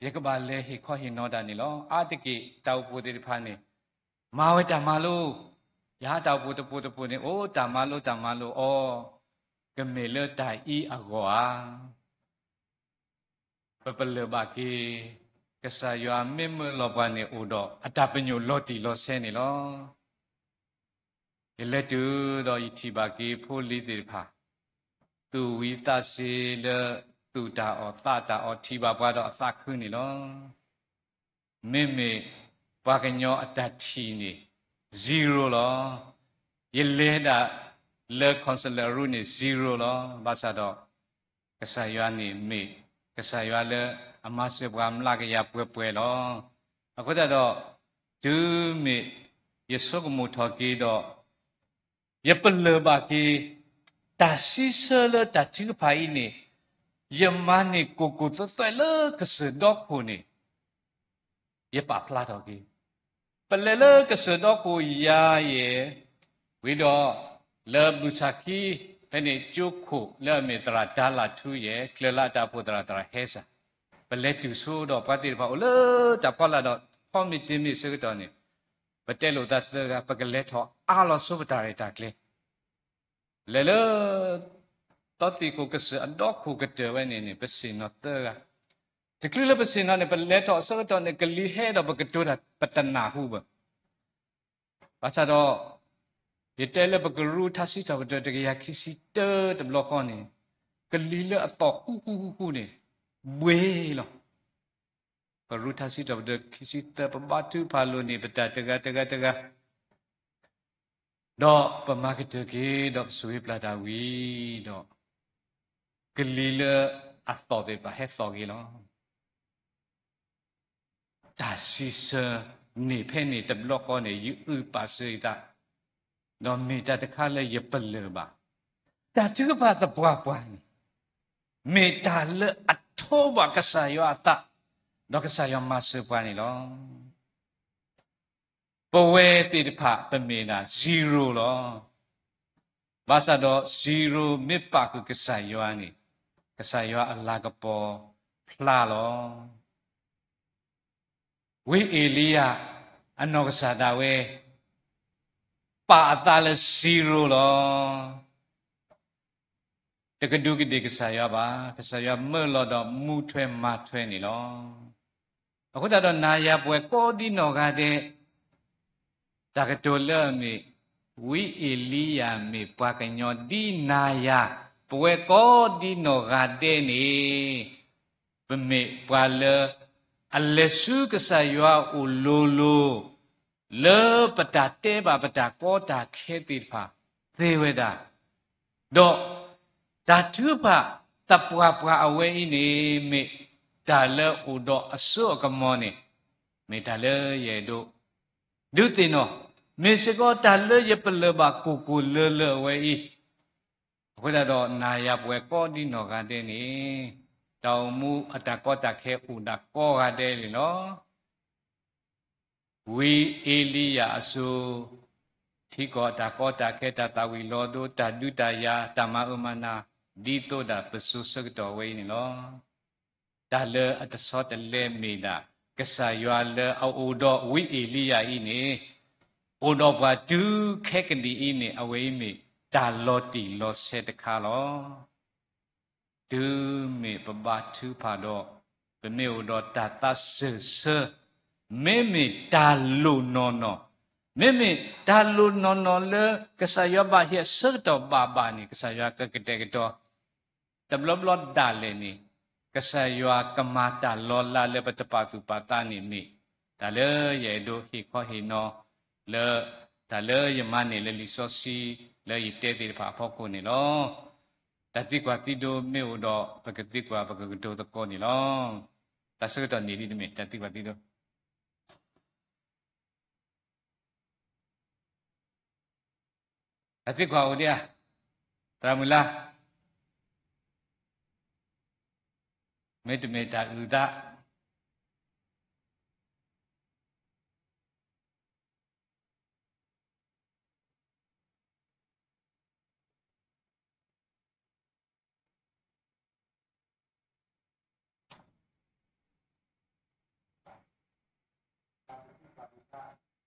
ยกบาเลหิข้อหินอดานี่ลออาติกิตาวปูติพานี่มาเวตามาลูยาตาวปูตปูนี่โอ้ตามาลูอ๋อกะเมเลตาอีอะกว่าปะเปลบากีกษายาเมมลอบานี่อุดออัตปญโยลอติลอเซนี่ลอเอเลตูดออิทิบากีโพลิติพาตูวิตาสีเลตูตาออตาตาออทิบาบาดออัตคุนี่ลอเมเมปากญออัตทีนี่0ลอเยเลดาเลคอนเซลรูนี่0ลอบาซาดอกษายานี่เมกษายาเลอามาเสบรามลากยาป่วยๆลอအခုတတော့ဒုမေယေဆုကမူထော်ကီတော့ယပလဘာကီတာစီဆလတာချီဖိုင်နေယမနီကိုကိုသသလကစတော့ခုနေယပပလာတော့ကီပလလကစတော့ခုယာရဲ့ဝီတော့လေဘူစာကီဘယ်နေကျုခုလေမေတရာဒါလာထူရဲ့ကလလာတာပိုတရာတရာဟဲစာပလက်တူဆိုတော့ပတ်တိပါလေတပလာတော့ဖော်မီတင်မီစကတော့နေပတဲလို့တသကပကလက်ထောအားလို့စုပတာရတာကလေလေလေတော်တီကိုကစအတော့ခုကတဲ့ဝဲနေပစင်တော့တကတကလေးပစင်တော့နေပလက်ထောစကတော့နေကလီဟဲတော့ပကတိုတာပတနာဟုဘဘာသာတော့ဒီတဲလပကရူသစီတော့တကရခီစီတတဘလောကောနေကလီလအတော့ဟုနေဘွေလောပရူသစီတော့တခီစီတပဘတ်တူဖာလိုနေပတတကတော့ပမာကတကေတော့ဆွေပလာတာဝီတော့ကလီလအတော့တဲ့ပါဟဲဆော်ကြီးလောဒါစီစနေဖဲနေတဘလောကောနေယူပါစေတာတော့မိတတခါလဲရပလပါဒါသူကပါသပွားပွားမေတ္တာလအထောဘကဆာယောအတတော့ကဆာယောမဆေပွားနေလောပဝဲတိတဖပမေနာ0လောဘာသာတော့0မြပကုကဆာယောani ကဆာယောအလာကပေါ်ဖလာလောဝိအေလိယအနောကဆာတာဝဲပါအတာလဲ0လောတကဒုကတိကဆာယောပါကဆာယောမဲလောတော့မူထွဲမထွဲနေလောအခုတော့နာယပွဲကောဒီနောကတဲ့တကတိုလမေဝိအေလိယမေပွားကညောဒီနာယပွဲကောဒီနောကတဲ့နေပမေပွာလအလဆုကဆာယောအိုလိုလိုလေပတာတဲပါပတာကောတာခဲတိဖာသေဝဒတော့ဒါသူဖာတပွားပွားအဝဲနေမေဒါလေဥတော့အစောကမောနေမေဒါလေရဲ့တို့ဒုတိနောမေစကောဒါလေရပလဘာကိုလေလေဝဲဤဘုရားတော့နာယပွဲကောဒီနောကတဲ့နေတောင်မူအတကောတခဲဥဒကောကတဲ့လေနော်ဝီအေလိယအဆိုထိကောတကောတခဲတတဝီလောတို့တဒုတယာတမဥမနာဒီတောတာပစုစကတော်ဝိနေလောဒါလေအတဆောတလေမေတာကဆာယွာလေအိုတော်ဝိအေလိယဤနေအိုတော်ဘာဒုခဲကတိဤနေအဝိမေဒါလောတိလောဆေတခါလောဒုမေပပထုဖာတော့ဗမေဥတော်တတဆမေမေဒါလုနောမေမေဒါလုနောလေကဆာယဘဟေစတော့ဘာနိကဆာယကကတဲ့ကတော့တဘလဘလဒါလေနိကဆာယကမာတာလောလာလေပတပသူပတာနိမိဒါလေရဲ့တို့ဟိခောဟိနောလေဒါလေယမနိလေလီဆောစီလေယတဲတိဖာဖောက်ကိုနိလောတတိကွာတိတို့မေဥတော်ပကတိကွာပကကတောတကောနိလောတဆကတော့နေလိတမေတတိကွာတိတို့အတိကွာဦးတရားတရမူလာမေတ္တမေတ္တာဥဒ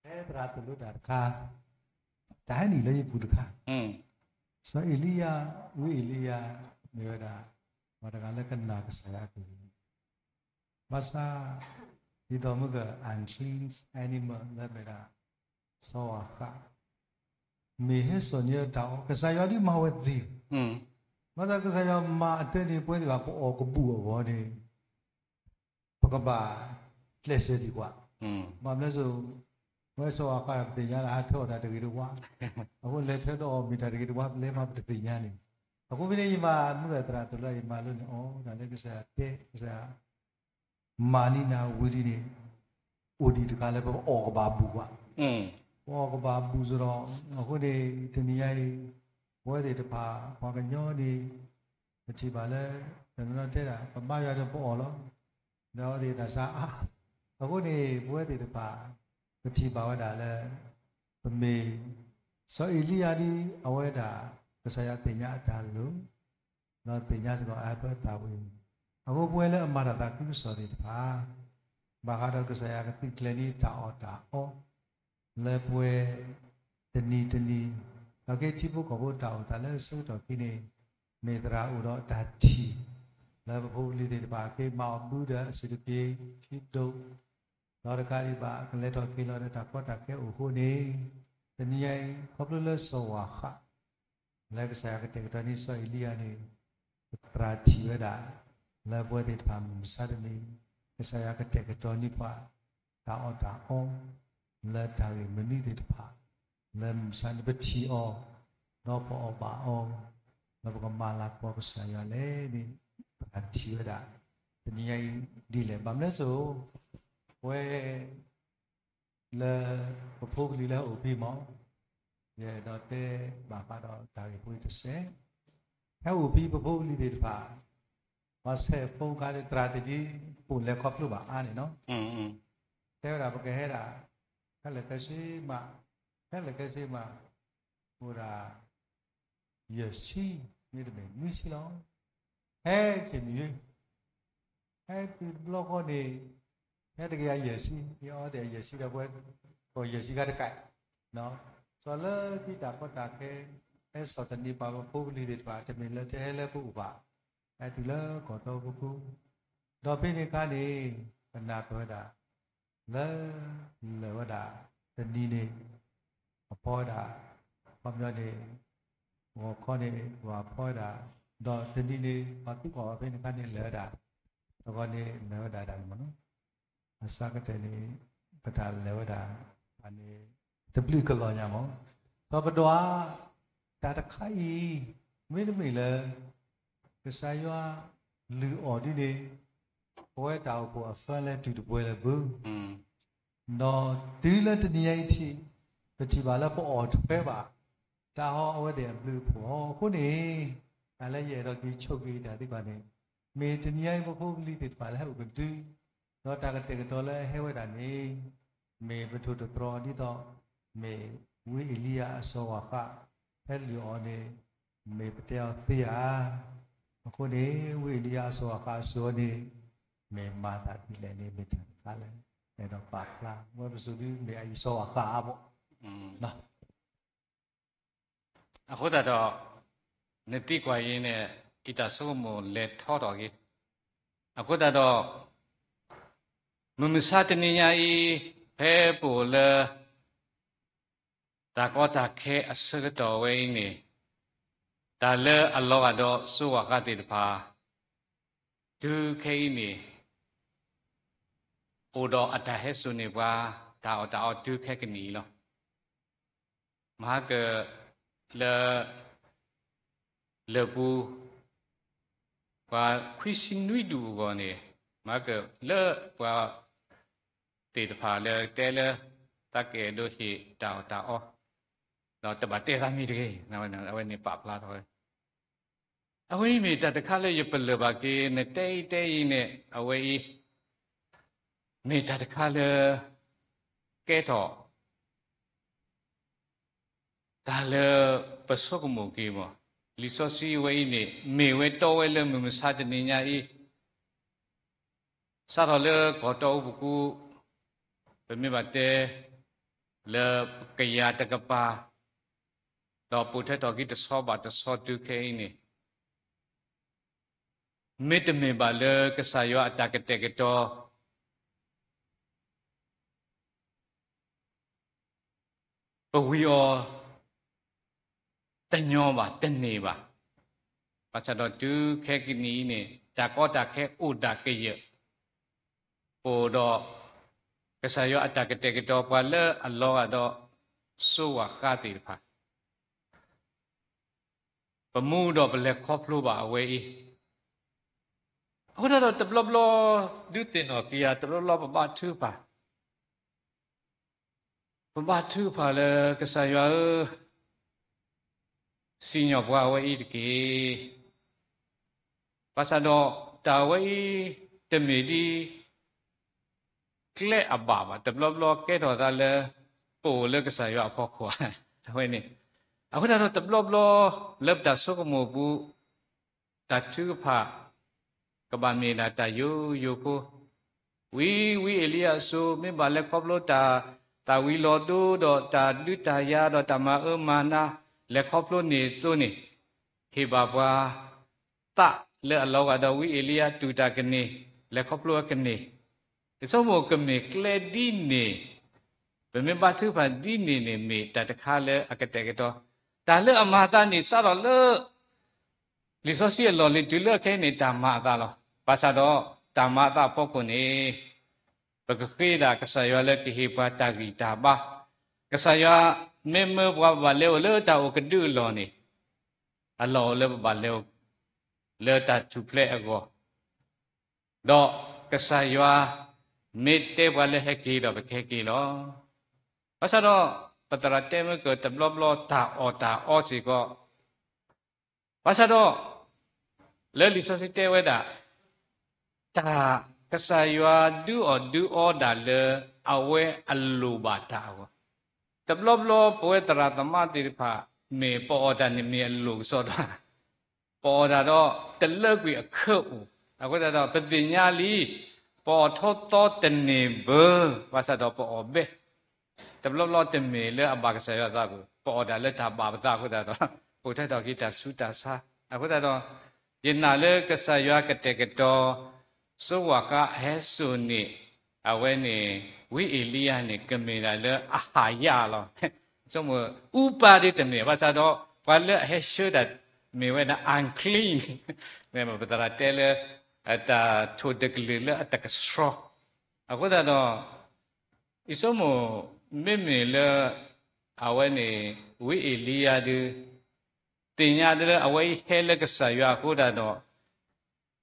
Pedra tu dah kah, dah ni lagi budak kah. So Elia, ni ada, mereka lekan nak saya tu. Masa di dalam ke unclean animal lebih so kah. Mihis soalnya tahu kesaya di mawati. Masa kesaya mak ada ni pun dia apa kebu apa ni. Pekaba selesai di kuat. Mana tu, masa akak bertanya lah tu ada dari kuat. Aku lepas tu minta dari kuat lepas bertanya ni. Aku bila ima mula teratur lah ima lu ni oh nanti kesaya mani na wiri ni udi tu kalau apa babu kuat. Walk about Buzero, Hode, Teniai, where they depart, Paganyoni, the Chibale, the Notera, but Maya de Polo, no, they Nasa, Hode, where they depart, the Chibawada, the May. So Iliadi, Aweda, the Sayatina Talu, not the Yazgo Apple Tawin. I hope well a mother that you saw it, Bahada Sayaka Clenny Taota, oh. လက်ပွဲတနည်းတော့ကိတိဖို့ကောဖို့တောင်းတာလဲစုတော်ကိနေမေတရာဥတော်ဒါချီလက်ဖို့လေးတွေပါကိမောင်ဘူးတဲ့အစတပြေခိတုတော်ရကာရီပါကလက်တော်ကိလောတဲ့တာကောတာကဲဥခုနေတနည်းယခေါပလလဆောဝါခလက်ကစားကတဲ့တနည်းဆိုအီလီယာနေပရာချီဝဒါလက်ပွဲတွေပါမစားတယ်ကစားရကတဲ့တော်နိပါတာအော်တာအောင်လက်တာရီမနိတိတပါလက်စံပချီအောတော့ပေါ်ပါအောင်တော့ကမာလာပေါ်ကစားရလေဒီအချီရတာတနည်းဒီလေဘာမလဲဆိုဝဲလေပဖိုးကလေးလဲဥပိမောရဲတော့တဲ့ဘာပါတော့ဒါရီပွေးတစ်စဲဟဲ့ဥပိပဖိုးကလေးတွေတပါမဆဲဖုန်းကားတဲ့တရာတီပူလက်ခေါပလို့ပါအားနေနော်တဲ့ရပကဲဟဲ့တာခက်လက်ကစီမဟိုရာယစီမြေတမယ်မြူစီလောဟဲ့ချင်မြူဟဲ့ဒီဘလော့ကိုနေဟဲ့တကယ်ယစီပြောတဲ့ယစီတော့ဘယ်ဟိုယစီကတကဲနော်ဆိုတော့ဒီတာပတ်တာခဲအဲစောတနီပါပုဂ္ဂလိတွေပါတမင်လက်တဲလဲပုပ္ပါအဲဒီလဲကတော့ပုတော့ဖိနေကနေဘနာပြောတာလဲဝဒါတနည်းနေအပေါ်တာဘာပြောနေဟောခေါ်နေဟောပေါ်တာတော့တနည်းနေဘာသူကောဖိနေကနေလဲတာတော့နေလဲဝဒါတယ်မနော်အစကတည်းနေပတာလဲဝဒါအနေတပလိကလောညာမောတော့ဘတော်တာတခိုင်မင်းမေလဲကစားရွာလူအော်ဒီနေဘွဲတောက်ကိုအဖန်လဲတူတပွဲလဲဘူးနော်ဒီလက်တနည်းအထိပချီပါလဲပေါ်အော်ထွဲပါတာဟောအဝဲတယ်ဘလူးဖို့ခုနေဒါလည်းရတော့ဒီချုပ်ကြီးတာဒီပါနေမေတနည်းဘဖို့ကလေးတွေပါလဲဟုတ်တူတော့တာကတဲ့တော့လဲဟဲဝဲတာနေမေပထုတတော်ဒီတော့မေဝီအီလီယာအစောဝါခဖဲလျော်နေမေပတဲသေးရအခုနေဝီအီလီယာအစောဝါခဆိုနေမေမာတာဒီလည်းနေမိတာခါလဲအဲ့တော့ပါခလာဝဲပစုပြီးမေအီစောဝါခါပေါ့နော်အခုတော့နေတိကွာရင်းနဲ့ဣတဆုမလက်ထောတော်ကြီးအခုတော့မမစတနေညာဤဖဲပူလတာကောတာခဲအစရတော်ဝိနေဒါလဲအလောကတော့စုဝကတိတပါဒုခဲနေဩတော်အတဟဲဆုနေပါဒါတော့ဒုခဲကနီလောမဟာကle bu wa khuisin nui du go ne ma ke le wa te de pha le te le ta ke do hi ta o no ta ba te ra mi de na wa ne pa pla tho a we mi ta ta kha le ye pe le ba ke ne te ne a we mi ta ta kha le ke thoဒါလည်းပစောကမကေမလီစောစီဝဲနေမေဝဲတော်ဝဲလည်းမစားတဲ့ညာဤစားတော့လေကတော့ဘူးကူဘယ်မြတ်တဲ့ le kaya takapa do puthe do ki de so ba de so tu ke ni mit me ba le kasayo atakate ke to we all တညောပါတနေပါဘာသာတော့သူခဲကနီနေဒါကောတာခဲဥဒါကေယပိုတော့ကစားရအတကတဲ့ကတော့ပါလေအလောကတော့ဆိုဝါခတိဖာပမှုတော့ဘလက်ခေါဖလို့ပါအဝေးအခုတော့တဘလဘလဒုတင်တော့ကီယာတဘလဘဘာသူပါဘာသူပါလေကစားရစီညောဘွားဝဲဤတကေပါစတော့တာဝဲတမီဒီကလဲအဘာဘာတဘလဘလကဲတော့ဒါလေပိုလေကစားရအဖို့ခွာဒါဝဲနေအခုတော့တဘလဘလလက်တာဆုကမဘူးတချူဖာကဘာမီနာတယိုကိုဝီအလီယာဆိုမင်းဘာလဲကောဘလတာဝီလောဒိုတော့တာဒုတာယာတော့တမမာနာလေခေါပလို့နေစို့နေဟေဘာဘွာတလေအလောကတော့ဝီအလီယာတူတာကနေလေခေါပလို့ကနေဒီစုံမိုကမေကလေဒီနေဘယ်မပါသူပါဒီနေနေမေတတခါလေအကတဲ့ကတော့ဒါလေအမသာနေစတော့လေလီဆိုစီလော်လီတူလေခဲနေတာမသာလောပါစတော့တာမသာပေါ့ကိုနေဘဂခေဒါကဆာယောလေကိဟေပါတာဂီတာပါကဆာယောမေမဘဝဘလေလေတာအိုကဒူလောနေအလောလေဘလေလေတာသူပလေအကောတော့ကဆာယောမေတေဘလေဟကီတော့ဘခေကီလောဘာသာတော့ပတရတေမကတဘလဘလတာအောစီကောဘာသာတော့လေလီဆိုစီတေဝဒါတာကဆာယောဒူအောဒါလေအဝဲအလူဘာတာကောတဘလဘလပွဲတရာသမတိဖာမေပေါ်တာနေမေလူစောတာပေါ်တာတော့တလက်ကွေအခက်ဦးအခုတော့ပတိညာလီပေါ်ထောတော်တနေဘဘာသာတော့ပေါ်ဘေတဘလဘလတမေလေအဘာကဆရာသာကိုပေါ်တာလက်တာပါပတာခုတော့ကိုထိုက်တော်ကိတဆုတာစာအခုတော့ယနာလေကဆရာကတဲ့ကတော့စောဝကဟဲဆုနေအဝဲနေဝိအလီယာနေကမေလာလေအဟာရလောကျမဥပါဒိတမေဘာသာတော့ဘာလေဟဲရှုဒတ်မေဝဲနာ unclean နေမပတရာတဲလေအတာထိုဒကလေလေအတကစရောအခုတော့ဣဆိုမမေမေလေအဝဲနေဝိအလီယာဒီတင်ညာတဲ့အဝဲဟဲလေကဆာရအခုတော့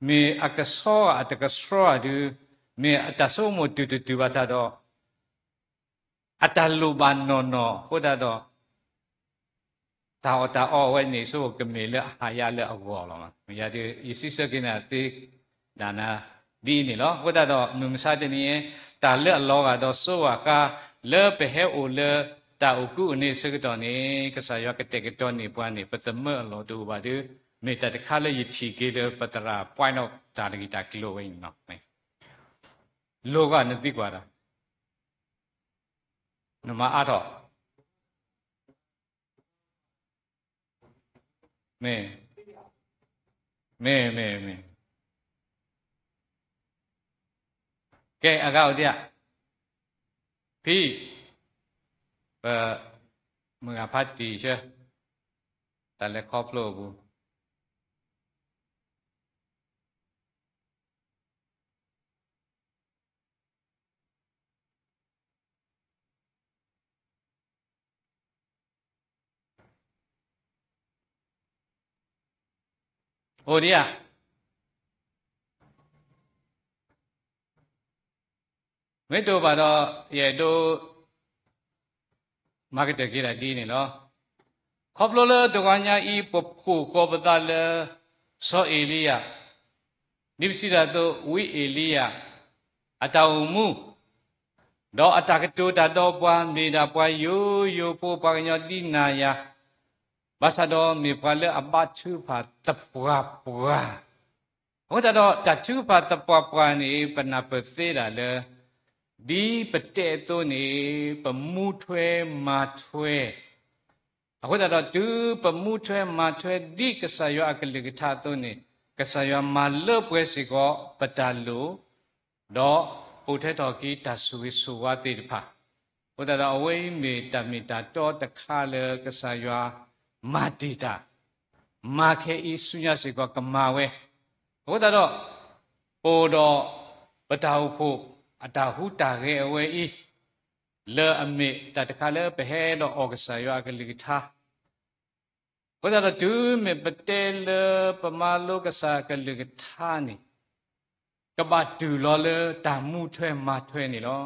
မေအကဆောအတကစရောဒီမေအတဆိုမတူဘာသာတော့အတလူဘာနောခုဒါတော့တာအောဝဲနေဆိုကမေလေဟာရလေအကောလောမရတဲ့ယစီစကိနာတိဒါနာဒီနေလောခုဒါတော့နုမစာတနေတာလေအလောကတော့ဆိုဝါကလေပဟဲအိုလေတာအကုအနေစကတော့နေကဆာရကတဲ့ကတော့နေပွားနေပတမအလောတူပါဒီမေတ္တခါလေယတိကေလေပတရာပွိုင်းတော့တာဂီတာကီလိုဝင်းနော်လောကနတိကွာတာနမအားတော့မေကဲအကောက်တဲ့ဖိမငါဖတ်တီရှေတလည်းခေါပလို့ဘူးဟိုဒီကမေတ္တောပါတော့ရဲ့တို့မာကတကေရဒီနေလောခေါပလို့လေတကွာညာဤပခုကောပတလေသောအေလိယနိပစီရတောဝိအေလိယအတောင်မူတော့အတကတုတတော်ပွားမေတာပွားယိုပိုပါညောတိနာယဘာသာတော့မေဖာလေအဘချူဖာတပွားဟောတော့တချူဖာတပွားနေပနာပသေးတာလေ ဒီပတဲ့တော့နေပမှုထွဲမာထွဲအခုတော့သူပမှုထွဲမာထွဲဒီကဆာယောအကလိကထာတော့နေကဆာယောမာလပွဲစီကောပတလူတော့ပုထဲတော်ကြီးတဆူဝဆူဝတိတဖာဘုဒ္ဓတော်အဝိမေတမိတာတော့တခါလေကဆာယောမာတိတာမာခေဤဆုညစီကောကမာဝဲဘုဒ္ဓတော်ပိုတော်ပတာဟုဖို့အတာဟုတာရဲ့အဝဲဤလေအမေတတခါလေဘဟဲတော့ဩကဆာယောအကလိကထာဘုဒ္ဓတော်သူမေပတေလပမာလောကဆာကလိကထာနိကဘာတူလောလေတာမှုထွဲမာထွဲနေလော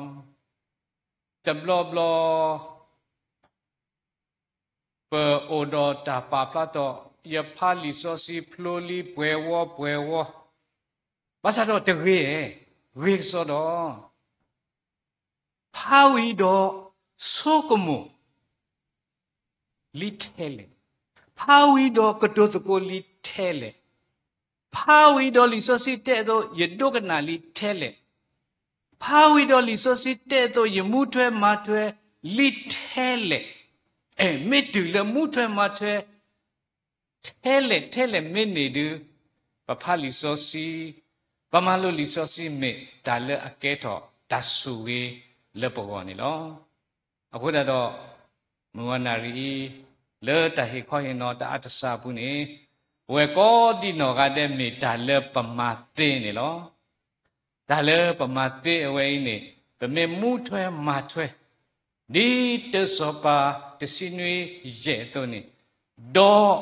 တဘလဘလပအိုဒတာပါပလာတော့ယဖာလီဆိုစီဖလိုလီပွဲဝဘာသာတော့တရေရေဆိုတော့ဖာဝီတော့ဆိုကမှုလီထဲလေဖာဝီတော့ကတိုတကိုလီထဲလေဖာဝီတော်လီဆိုစီတဲ့တော့ယဒုကနာလီထဲလေဖာဝီတော်လီဆိုစီတဲ့တော့ယမှုထွဲမာထွဲလီထဲလေမေတူလမှုထွဲမာထွဲထဲလေမေနေဒူပဖာလီဆိုစီပမာလိုလီဆိုစီမေဒါလအကဲတော့တဆူဝေလေပေါ်နေလောအခုတော့မဝနာရီလေတဟိခေါရင်တော့တအတ္တစဘူးနေဝေကောဒီနောကတဲ့မေဒါလေပမာသိနေလောဒါလေပမာသိအဝဲနေဗမေမှုထွဲမာထွဲဒီတသောပါတစီနွေရဲ့တော့နေဒေါ်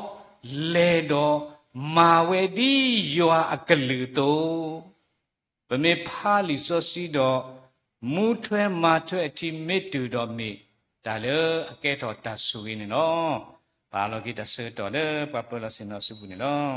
လေဒေါ်မာဝေဒီယောအကလူတော့ဗမေဖာလီဆိုစီတော့မူထွဲမာထွဲအတိမေတူတော့မေဒါလေအကဲတော်တဆူနေနော်ဘာလို့ကိတဆတော်လေပပလစင်နော်စုဘူးနေနော်